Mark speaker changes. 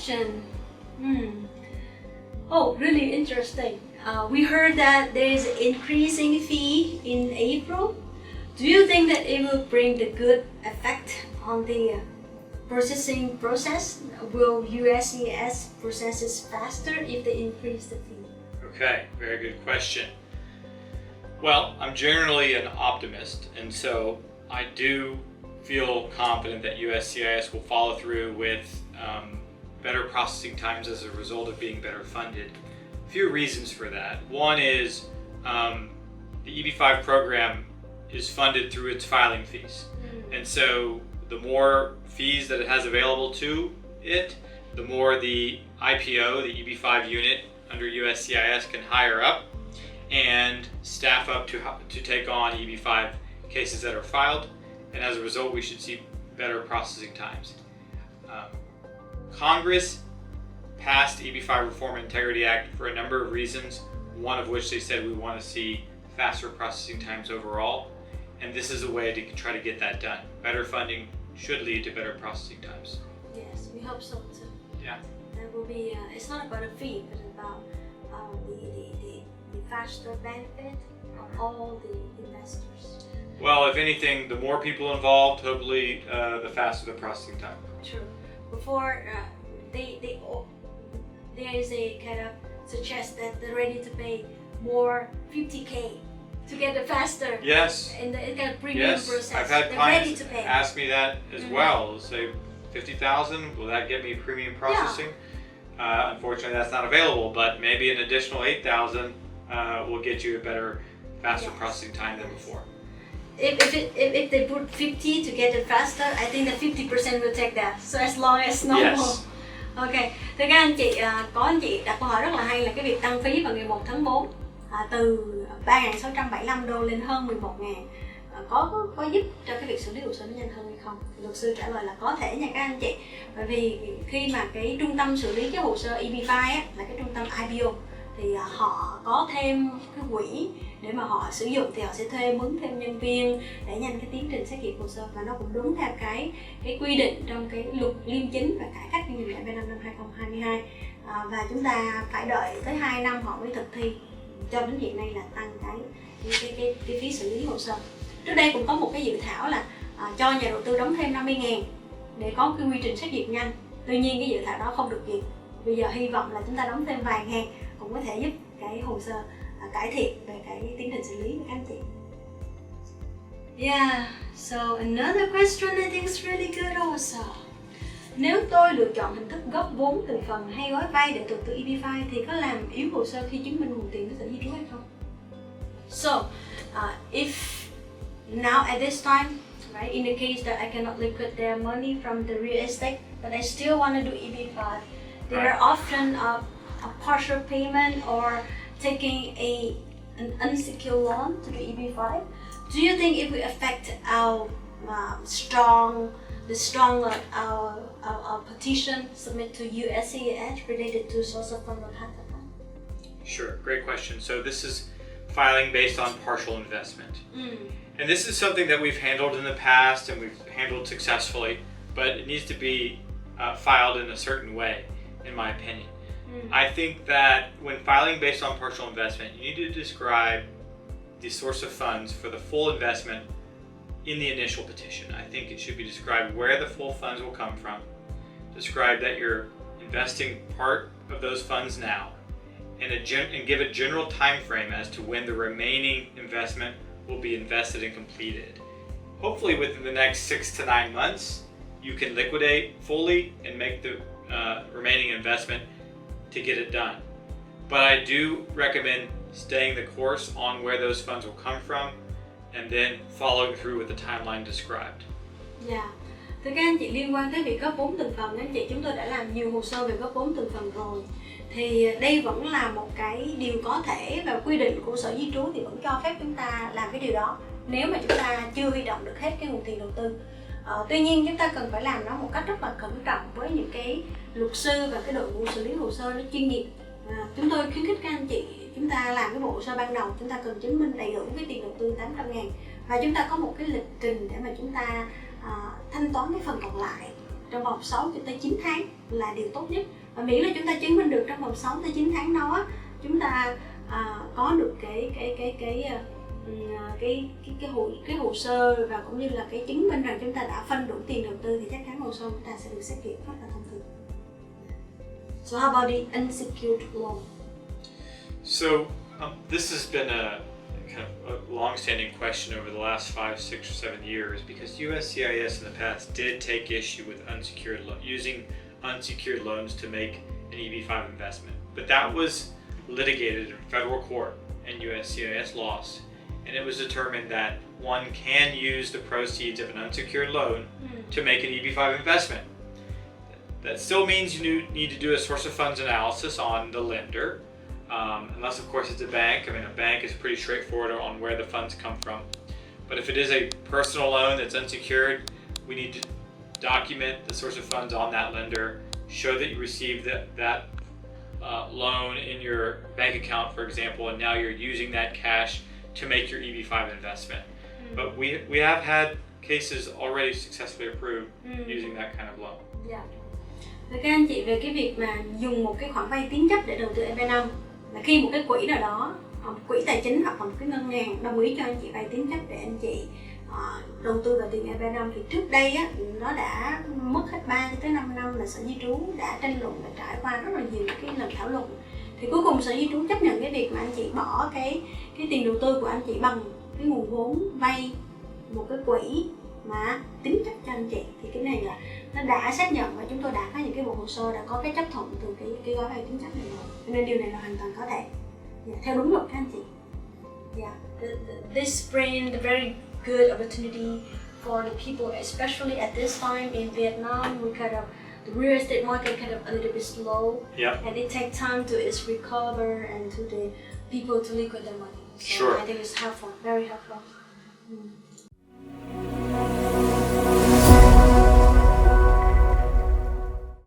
Speaker 1: question. Oh, really interesting. We heard that there is an increasing fee in April. Do you think that it will bring the good effect on the processing process? Will USCIS processes faster if they increase the fee?
Speaker 2: Okay, very good question. Well, I'm generally an optimist, and so I do feel confident that USCIS will follow through with better processing times as a result of being better funded. A few reasons for that. One is the EB-5 program is funded through its filing fees. And so the more fees that it has available to it, the more the IPO, the EB-5 unit under USCIS can hire up and staff up to take on EB-5 cases that are filed. And as a result, we should see better processing times. Congress passed EB-5 Reform and Integrity Act for a number of reasons, one of which they said we want to see faster processing times overall, and this is a way to try to get that done. Better funding should lead to better processing times.
Speaker 1: Yes, we hope so too.
Speaker 2: Yeah.
Speaker 1: That will be, it's not about a fee, but about the faster benefit of all the investors.
Speaker 2: Well, if anything, the more people involved, hopefully the faster the processing time.
Speaker 1: True. Before, there is a kind of suggest that they're ready to pay more 50K to get it faster.
Speaker 2: Yes.
Speaker 1: In the kind of premium process.
Speaker 2: I've had
Speaker 1: they're
Speaker 2: clients
Speaker 1: ready to pay.
Speaker 2: ask me that as well. Say, 50,000, will that get me premium processing? Yeah. Unfortunately, that's not available, but maybe an additional 8,000 will get you a better, faster processing time than before.
Speaker 1: If they put 50 to get it faster, I think that 50% will take that. So as long as normal.
Speaker 2: Yes.
Speaker 1: Ok, thưa các anh chị, có anh chị đặt câu hỏi rất là hay là cái việc tăng phí vào ngày 1 tháng 4 từ 3.675 đô lên hơn 11.000 có giúp cho cái việc xử lý hồ sơ nó nhanh hơn hay không? Luật sư trả lời là có thể nha các anh chị. Bởi vì khi mà cái trung tâm xử lý cái hồ sơ EB-5 á, là cái trung tâm IPO, thì họ có thêm cái quỹ để mà họ sử dụng, thì họ sẽ thuê mướn thêm nhân viên để nhanh cái tiến trình xét duyệt hồ sơ, và nó cũng đúng theo cái quy định trong cái luật liêm chính và cải cách doanh nghiệp EB-5 năm 2022, và chúng ta phải đợi tới 2 năm họ mới thực thi. Cho đến hiện nay là tăng cái phí xử lý hồ sơ. Trước đây cũng có một cái dự thảo là cho nhà đầu tư đóng thêm 50.000 để có cái quy trình xét duyệt nhanh. Tuy nhiên cái dự thảo đó không được duyệt. Bây giờ hy vọng là chúng ta đóng thêm vài ngàn cũng có thể giúp cái hồ sơ cải thiện về cái tiến trình xử lý của các anh chị. Yeah, so another question I think is really good also. Nếu tôi lựa chọn hình thức góp vốn từng phần hay gói vay để đầu tư EB-5 thì có làm yếu hồ sơ khi chứng minh nguồn tiền của sở di trú hay không? So, if now at this time, right, in the case that I cannot liquidate their money from the real estate, but I still want to do EB-5, there are often a partial payment or taking an unsecured loan to do EB-5. Do you think it will affect our our petition submit to USCIS related to source of fund or hat of fund?
Speaker 2: Sure, great question. So this is filing based on partial investment. And this is something that we've handled in the past and we've handled successfully, but it needs to be filed in a certain way, in my opinion. I think that when filing based on partial investment, you need to describe the source of funds for the full investment in the initial petition. I think it should be described where the full funds will come from, describe that you're investing part of those funds now, and give a general time frame as to when the remaining investment will be invested and completed. Hopefully within the next 6 to 9 months, you can liquidate fully and make the remaining investment to get it done. But I do recommend staying the course on where those funds will come from and then following through with the timeline described.
Speaker 1: Yeah. Thưa các anh chị, liên quan tới việc góp vốn từng phần, anh chị, chúng tôi đã làm nhiều hồ sơ về góp vốn từng phần rồi. Thì đây vẫn là một cái điều có thể, và quy định của Sở Di trú thì vẫn cho phép chúng ta làm cái điều đó nếu mà chúng ta chưa huy động được hết cái nguồn tiền đầu tư. Tuy nhiên chúng ta cần phải làm nó một cách rất là cẩn trọng với những cái luật sư và cái đội ngũ xử lý hồ sơ nó chuyên nghiệp. Chúng tôi khuyến khích các anh chị, chúng ta làm cái bộ hồ sơ ban đầu, chúng ta cần chứng minh đầy đủ cái tiền đầu tư 800.000 và chúng ta có một cái lịch trình để mà chúng ta thanh toán cái phần còn lại trong vòng 6 cho tới 9 tháng. là điều tốt nhất. Và miễn là chúng ta chứng minh được trong vòng 6 tới 9 tháng đó chúng ta có được cái hồ sơ và cũng như là cái chứng minh rằng chúng ta đã phân đủ tiền đầu tư thì chắc chắn hồ sơ chúng ta sẽ được xét duyệt rất là thông thường. So how about the unsecured loan?
Speaker 2: So this has been a kind of a long-standing question over the last 5, 6, or 7 years because USCIS in the past did take issue with using unsecured loans to make an EB-5 investment. But that was litigated in federal court and USCIS lost. And it was determined that one can use the proceeds of an unsecured loan to make an EB-5 investment. That still means you need to do a source of funds analysis on the lender, unless of course it's a bank. I mean, a bank is pretty straightforward on where the funds come from. But if it is a personal loan that's unsecured, we need to document the source of funds on that lender, show that you received that loan in your bank account, for example, and now you're using that cash to make your EB-5 investment. But we have had cases already successfully approved using that kind of loan.
Speaker 1: Yeah. Với các anh chị về cái việc mà dùng một cái khoản vay tín chấp để đầu tư EB-5 là khi một cái quỹ nào đó, quỹ tài chính hoặc là một cái ngân hàng đồng ý cho anh chị vay tín chấp để anh chị đầu tư vào tiền EB-5 thì trước đây á, nó đã mất hết 3 tới 5 năm là Sở Di trú đã tranh luận và trải qua rất là nhiều cái lần thảo luận. Thì cuối cùng Sở Di trú chấp nhận cái việc mà anh chị bỏ cái tiền đầu tư của anh chị bằng cái nguồn vốn vay một cái quỹ mà tín chấp cho anh chị. Thì cái này là nó đã xác nhận và chúng tôi đã có những cái bộ hồ sơ đã có cái chấp thuận từ cái gói vay tín chấp này rồi. Nên điều này là hoàn toàn có thể theo đúng luật các anh chị. This brings a very good opportunity for the people, especially at this time in Vietnam. We kind of the real estate market kind of a little bit slow, and it takes time to recover and to the people to liquidate their money. So
Speaker 2: sure.
Speaker 1: I think it's helpful, very helpful.